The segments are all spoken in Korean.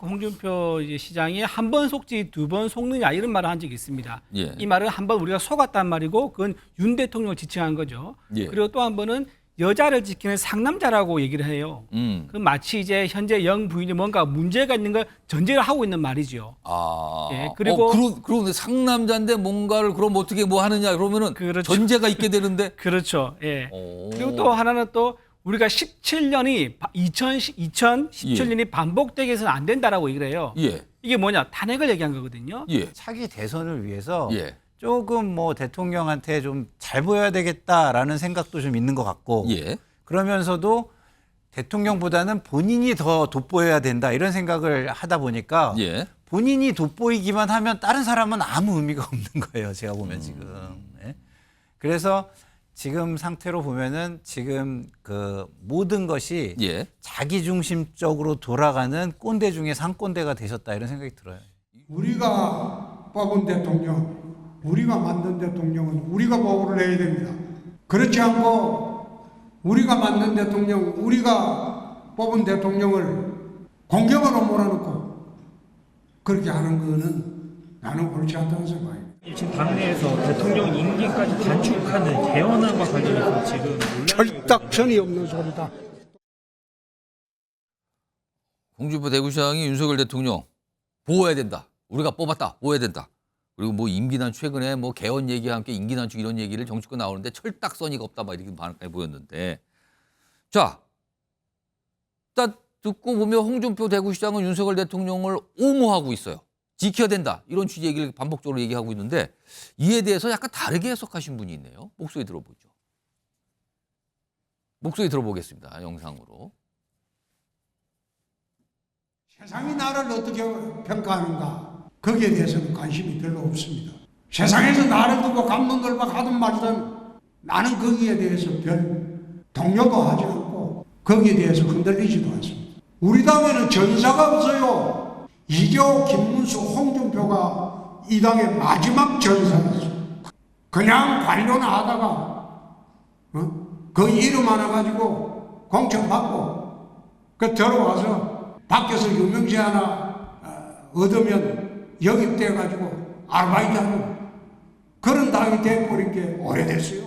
홍준표 이제 시장이 한 번 속지 두 번 속느냐 이런 말을 한 적이 있습니다. 예. 이 말은 한 번 우리가 속았단 말이고 그건 윤 대통령을 지칭한 거죠. 예. 그리고 또 한 번은 여자를 지키는 상남자라고 얘기를 해요. 그 마치 이제 현재 영 부인이 뭔가 문제가 있는 걸 전제를 하고 있는 말이죠. 아. 예, 그리고 그런데 상남자인데 뭔가를 그럼 어떻게 뭐 하느냐 그러면은 그렇죠. 전제가 있게 되는데. 그렇죠. 예. 오. 그리고 또 하나는 또 우리가 17년이 2017년이 반복되게 해서는 안 된다라고 얘기를 해요. 예. 이게 뭐냐? 탄핵을 얘기한 거거든요. 예. 차기 대선을 위해서 예. 조금 뭐 대통령한테 좀 잘 보여야 되겠다라는 생각도 좀 있는 것 같고 예. 그러면서도 대통령보다는 본인이 더 돋보여야 된다 이런 생각을 하다 보니까 예. 본인이 돋보이기만 하면 다른 사람은 아무 의미가 없는 거예요. 제가 보면 지금. 예? 그래서 지금 상태로 보면은 지금 그 모든 것이 예. 자기중심적으로 돌아가는 꼰대 중에 상꼰대가 되셨다 이런 생각이 들어요. 우리가 뽑은 대통령, 우리가 만든 대통령은 우리가 보고를 해야 됩니다. 그렇지 않고 우리가 만든 대통령, 우리가 뽑은 대통령을 공격으로 몰아넣고 그렇게 하는 거는 나는 옳지 않다고 생각해요. 지금 당내에서 대통령 임기까지 단축하는 개헌안과 관련해서 지금 논란이 철딱선이 없는 소리다. 홍준표 대구시장이 윤석열 대통령 보호해야 된다. 우리가 뽑았다. 보호해야 된다. 그리고 뭐 임기단 최근에 뭐 개헌 얘기와 함께 임기 단축 이런 얘기를 정치권 나오는데 철딱서니가 없다 막 이렇게 반응까지 보였는데 자, 딱 듣고 보면 홍준표 대구시장은 윤석열 대통령을 옹호하고 있어요. 지켜야 된다. 이런 취지 얘기를 반복적으로 얘기하고 있는데 이에 대해서 약간 다르게 해석하신 분이 있네요. 목소리 들어보죠. 목소리 들어보겠습니다. 영상으로. 세상이 나를 어떻게 평가하는가 거기에 대해서는 관심이 별로 없습니다. 세상에서 나를 두고 감론돌박 하든 말든 나는 거기에 대해서 별 동요도 하지 않고 거기에 대해서 흔들리지도 않습니다. 우리 당에는 전사가 없어요. 이교, 김문수, 홍준표가 이 당의 마지막 전사였어요. 그냥 관료나 하다가 그 이름 하나 가지고 공천 받고 그 들어와서 밖에서 유명세 하나 얻으면 영입돼가지고 아르바이트하는 그런 당이 돼버린 게 오래됐어요.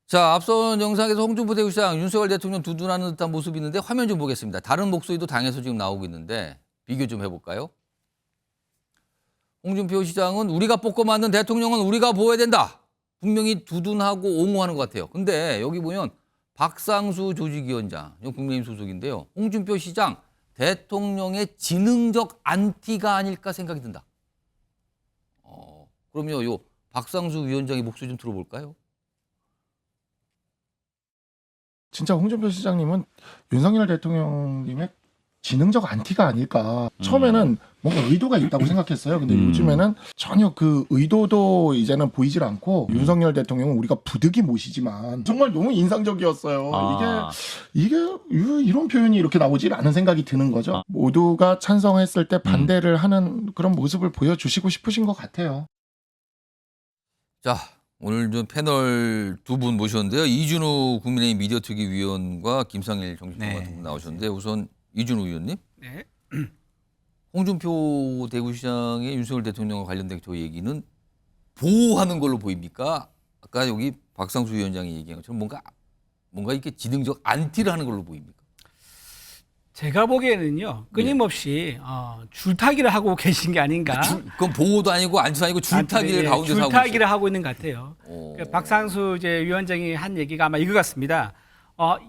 자, 앞선 영상에서 홍준표 대구시장 윤석열 대통령 두둔하는 듯한 모습이 있는데 화면 좀 보겠습니다. 다른 목소리도 당에서 지금 나오고 있는데 비교 좀 해볼까요? 홍준표 시장은 우리가 뽑고 만든 대통령은 우리가 보호해야 된다. 분명히 두둔하고 옹호하는 것 같아요. 근데 여기 보면 박상수 조직위원장, 국민의힘 소속인데요. 홍준표 시장 대통령의 지능적 안티가 아닐까 생각이 든다. 그럼요, 요 박상수 위원장의 목소리 좀 들어볼까요? 진짜 홍준표 시장님은 윤석열 대통령님의 지능적 안티가 아닐까. 처음에는 뭔가 의도가 있다고 생각했어요. 근데 요즘에는 전혀 그 의도도 이제는 보이질 않고 윤석열 대통령은 우리가 부득이 모시지만 정말 너무 인상적이었어요. 이게 이런 표현이 이렇게 나오지 않은 생각이 드는 거죠. 모두가 찬성했을 때 반대를 하는 그런 모습을 보여주시고 싶으신 것 같아요. 자, 오늘 좀 패널 두 분 모셨는데요. 이준우 국민의힘 미디어특위 위원과 김상일 정치평론가 두 분 나오셨는데 우선 이준우 의원님. 네. 홍준표 대구시장의 윤석열 대통령과 관련된 저 얘기는 보호하는 걸로 보입니까? 아까 여기 박상수 위원장이 얘기한 것처럼 뭔가 이렇게 지능적 안티를 하는 걸로 보입니까? 제가 보기에는요 끊임없이 줄타기를 하고 계신 게 아닌가. 그건 보호도 아니고 안티도 아니고 줄타기를 가운데서 하고 줄타기를 하고 있는 것 같아요. 그러니까 박상수 이제 위원장이 한 얘기가 아마 이거 같습니다.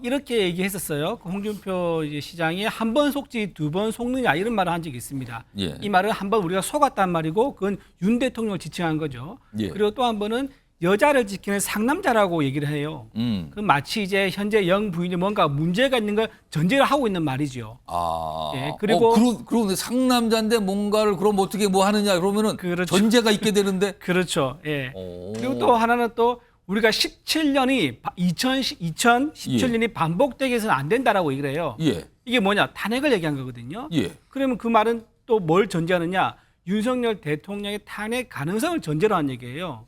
이렇게 얘기했었어요. 그 홍준표 이제 시장이 한 번 속지 두 번 속느냐 이런 말을 한 적이 있습니다. 예. 이 말은 한 번 우리가 속았단 말이고 그건 윤 대통령을 지칭한 거죠. 예. 그리고 또 한 번은 여자를 지키는 상남자라고 얘기를 해요. 그 마치 이제 현재 영 부인이 뭔가 문제가 있는 걸 전제를 하고 있는 말이죠. 예, 그리고 그런데 상남자인데 뭔가를 그럼 어떻게 뭐 하느냐 그러면은 그렇죠. 전제가 있게 되는데. 그렇죠. 예. 그리고 또 하나는 또 우리가 17년이 2017년이 반복되게 해서는 안 된다라고 얘기를 해요. 예. 이게 뭐냐? 탄핵을 얘기한 거거든요. 예. 그러면 그 말은 또 뭘 전제하느냐? 윤석열 대통령의 탄핵 가능성을 전제로 한 얘기예요.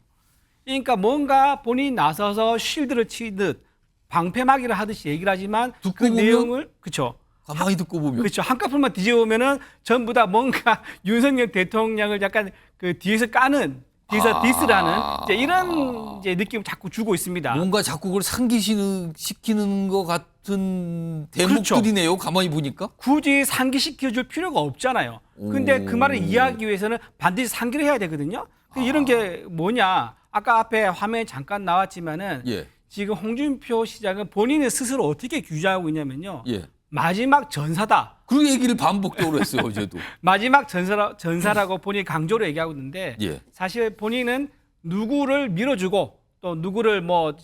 그러니까 뭔가 본인이 나서서 쉴드를 치듯 방패막이를 하듯이 얘기를 하지만 그 듣고 보면 내용을 그렇죠. 가만히 듣고 보면. 그렇죠. 한꺼풀만 뒤집으면은 전부 다 뭔가 윤석열 대통령을 약간 그 뒤에서 까는, 뒤에서 디스라는 이제 이런 이제 느낌을 자꾸 주고 있습니다. 뭔가 자꾸 그걸 상기시키는 것 같은 대목들이네요. 가만히 보니까. 굳이 상기시켜줄 필요가 없잖아요. 근데 그 말을 이해하기 위해서는 반드시 상기를 해야 되거든요. 이런 게 뭐냐. 아까 앞에 화면에 잠깐 나왔지만은 예. 지금 홍준표 시장은 본인은 스스로 어떻게 규정하고 있냐면요. 예. 마지막 전사다. 그 얘기를 반복적으로 했어요, 어제도. 마지막 전사라고 본인이 강조로 얘기하고 있는데 예. 사실 본인은 누구를 밀어주고 또 누구를 뭐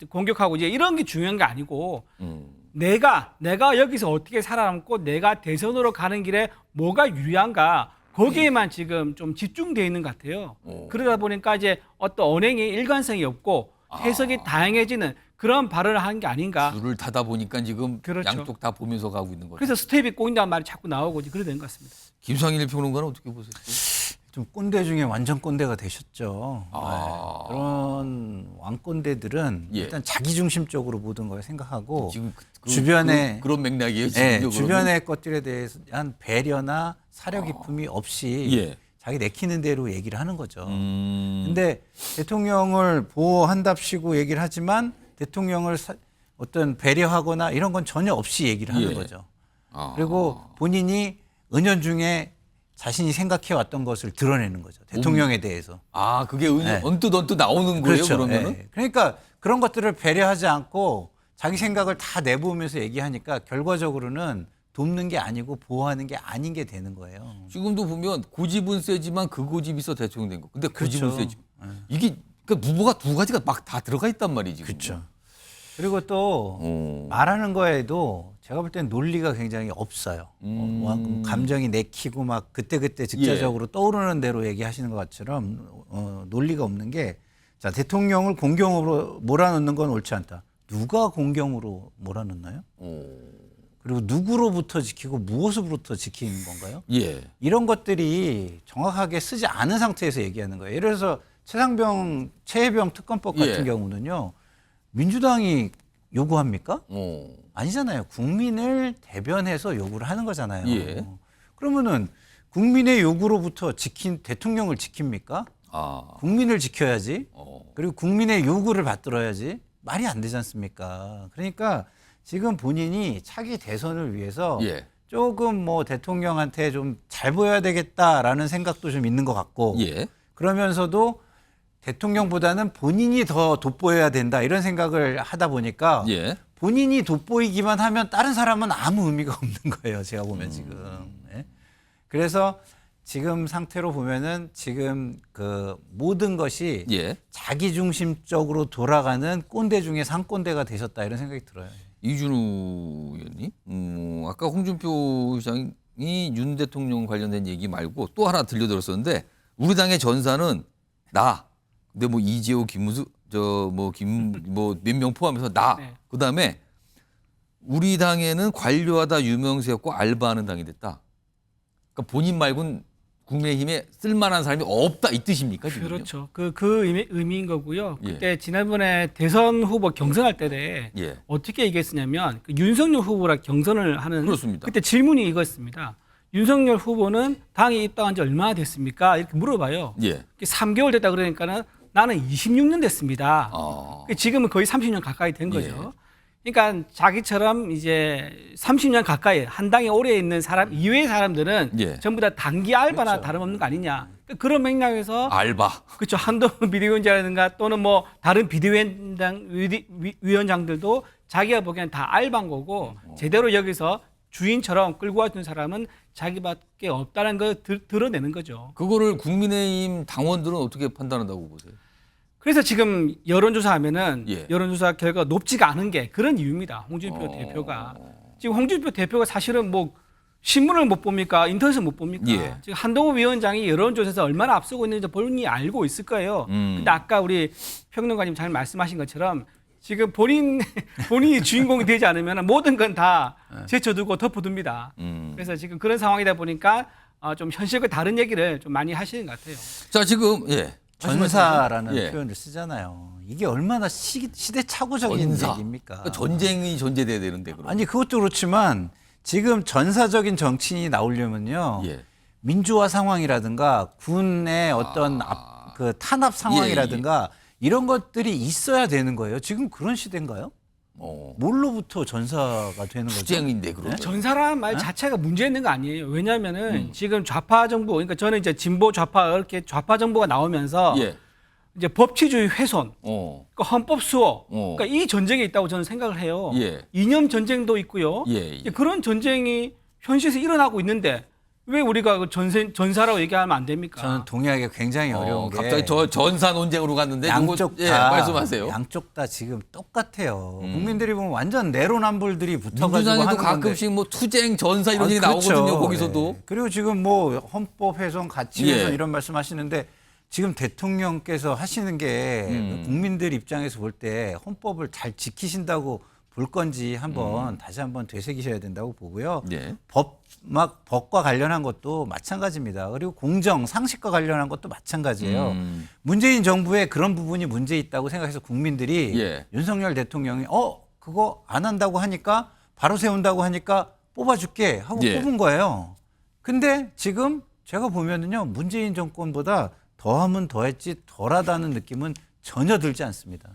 공격하고 이제 이런 게 중요한 게 아니고 내가 여기서 어떻게 살아남고 내가 대선으로 가는 길에 뭐가 유리한가 거기에만 지금 좀 집중되어 있는 것 같아요. 그러다 보니까 이제 어떤 언행이 일관성이 없고 해석이 다양해지는 그런 발언을 하는 게 아닌가. 줄을 타다 보니까 지금 그렇죠. 양쪽 다 보면서 가고 있는 거죠. 그래서 스텝이 꼬인다는 말이 자꾸 나오고 이제 그래 된 것 같습니다. 김상일 평론가는 어떻게 보세요? 좀 꼰대 중에 완전 꼰대가 되셨죠. 아. 네. 그런 왕꼰대들은 예. 일단 자기중심적으로 모든 걸 생각하고 지금 주변에 그런 맥락이에요. 네, 지금 주변의 것들에 대한 배려나 사려 깊음이 없이 예. 자기 내키는 대로 얘기를 하는 거죠. 음. 근데 대통령을 보호한답시고 얘기를 하지만 대통령을 어떤 배려하거나 이런 건 전혀 없이 얘기를 하는 예. 거죠. 아. 그리고 본인이 은연중에 자신이 생각해왔던 것을 드러내는 거죠. 대통령에 대해서. 아, 그게 네. 언뜻 나오는 거예요, 그렇죠. 그러면은? 예. 그러니까 그런 것들을 배려하지 않고 자기 생각을 다 내보면서 얘기하니까 결과적으로는 돕는 게 아니고 보호하는 게 아닌 게 되는 거예요. 지금도 보면 고집은 세지만 그 고집이 있어 대통령 된 거. 근데 고집은 그렇죠. 세지. 이게 그러니까 무보가 두 가지가 막 다 들어가 있단 말이지. 그렇죠. 그리고 또 어. 말하는 거에도 제가 볼 땐 논리가 굉장히 없어요. 감정이 내키고 막 그때그때 즉자적으로 떠오르는 대로 얘기하시는 것처럼 논리가 없는 게 자, 대통령을 공경으로 몰아넣는 건 옳지 않다. 누가 공경으로 몰아넣나요? 그리고 누구로부터 지키고 무엇으로부터 지키는 건가요? 예. 이런 것들이 정확하게 쓰지 않은 상태에서 얘기하는 거예요. 예를 들어서 최혜병 특검법 같은 예. 경우는요. 민주당이 요구합니까? 어. 아니잖아요. 국민을 대변해서 요구를 하는 거잖아요. 예. 그러면은 국민의 요구로부터 대통령을 지킵니까? 아. 국민을 지켜야지. 어. 그리고 국민의 요구를 받들어야지. 말이 안 되지 않습니까? 그러니까 지금 본인이 차기 대선을 위해서 예. 조금 뭐 대통령한테 좀 잘 보여야 되겠다라는 생각도 좀 있는 것 같고 예. 그러면서도 대통령보다는 본인이 더 돋보여야 된다 이런 생각을 하다 보니까 예. 본인이 돋보이기만 하면 다른 사람은 아무 의미가 없는 거예요. 제가 보면 지금. 예? 그래서 지금 상태로 보면은 지금 그 모든 것이 예. 자기중심적으로 돌아가는 꼰대 중에 상꼰대가 되셨다 이런 생각이 들어요. 이준우 의원님, 아까 홍준표 시장이 윤 대통령 관련된 얘기 말고 또 하나 들려들었었는데 우리 당의 전사는 나. 근데 뭐 이재호, 김무수, 몇 명 포함해서 나. 네. 그다음에 우리 당에는 관료하다 유명세였고 알바하는 당이 됐다. 그러니까 본인 말고는 국민의힘에 쓸만한 사람이 없다 이 뜻입니까 지금? 그렇죠. 그 의미인 거고요. 예. 그때 지난번에 대선 후보 경선할 때 예. 어떻게 얘기했었냐면 그 윤석열 후보랑 경선을 하는 그렇습니다. 그때 질문이 이거였습니다. 윤석열 후보는 당에 입당한 지 얼마나 됐습니까? 이렇게 물어봐요. 예. 3개월 됐다 그러니까는 나는 26년 됐습니다. 아. 지금은 거의 30년 가까이 된 거죠. 그러니까 자기처럼 이제 30년 가까이 한 당에 오래 있는 사람 이외의 사람들은 예. 전부 다 단기 알바나 다름없는 거 아니냐. 그러니까 그런 맥락에서 알바. 그렇죠. 한동훈 비대위원장이라든가 또는 뭐 다른 위원장들도 자기가 보기엔 다 알바인 거고 제대로 여기서 주인처럼 끌고 와준 사람은 자기밖에 없다는 걸 드러내는 거죠. 그거를 국민의힘 당원들은 어떻게 판단한다고 보세요? 그래서 지금 여론조사하면은 예. 여론조사 결과가 높지가 않은 게 그런 이유입니다. 홍준표 대표가. 지금 홍준표 대표가 사실은 뭐 신문을 못 봅니까? 인터넷을 못 봅니까? 예. 지금 한동훈 위원장이 여론조사에서 얼마나 앞서고 있는지 본인이 알고 있을 거예요. 근데 아까 우리 평론가님 잘 말씀하신 것처럼 지금 본인이 주인공이 되지 않으면 모든 건 다 제쳐두고 덮어둡니다. 그래서 지금 그런 상황이다 보니까 좀 현실과 다른 얘기를 좀 많이 하시는 것 같아요. 자 지금 예. 전사라는 예. 표현을 쓰잖아요. 이게 얼마나 시대착오적인 전사. 얘기입니까? 그러니까 전쟁이 전제돼야 되는데 그럼. 아니 그것도 그렇지만 지금 전사적인 정치인이 나오려면요. 예. 민주화 상황이라든가 군의 어떤 그 탄압 상황이라든가 이런 것들이 있어야 되는 거예요. 지금 그런 시대인가요? 뭘로부터 전사가 되는 거죠? 투쟁인데 그러면. 전사라는 말 자체가 문제 있는 거 아니에요. 왜냐하면은 지금 좌파 정부, 그러니까 저는 이제 진보 좌파 이렇게 좌파 정부가 나오면서 예. 이제 법치주의 훼손, 그러니까 헌법 수호, 어. 그러니까 이 전쟁이 있다고 저는 생각을 해요. 예. 이념 전쟁도 있고요. 예, 예. 이제 그런 전쟁이 현실에서 일어나고 있는데 왜 우리가 그 전사라고 얘기하면 안 됩니까? 저는 동의하기 굉장히 어려운 게 갑자기 저 전사 논쟁으로 갔는데 양쪽 요거, 다 말씀하세요. 양쪽 다 지금 똑같아요. 국민들이 보면 완전 내로남불들이 붙어가지고 민주당에도 하는 가끔씩 건데. 뭐 투쟁 전사 이런 아, 얘기 그렇죠. 나오거든요. 거기서도. 네. 그리고 지금 뭐 헌법 훼손, 가치 훼손 예. 이런 말씀하시는데 지금 대통령께서 하시는 게 국민들 입장에서 볼 때 헌법을 잘 지키신다고 볼 건지 한번 다시 한번 되새기셔야 된다고 보고요. 예. 법과 관련한 것도 마찬가지입니다. 그리고 공정, 상식과 관련한 것도 마찬가지예요. 문재인 정부에 그런 부분이 문제 있다고 생각해서 국민들이 예. 윤석열 대통령이 그거 안 한다고 하니까 바로 세운다고 하니까 뽑아줄게 하고 예. 뽑은 거예요. 근데 지금 제가 보면은요, 문재인 정권보다 더하면 더했지 덜하다는 느낌은 전혀 들지 않습니다.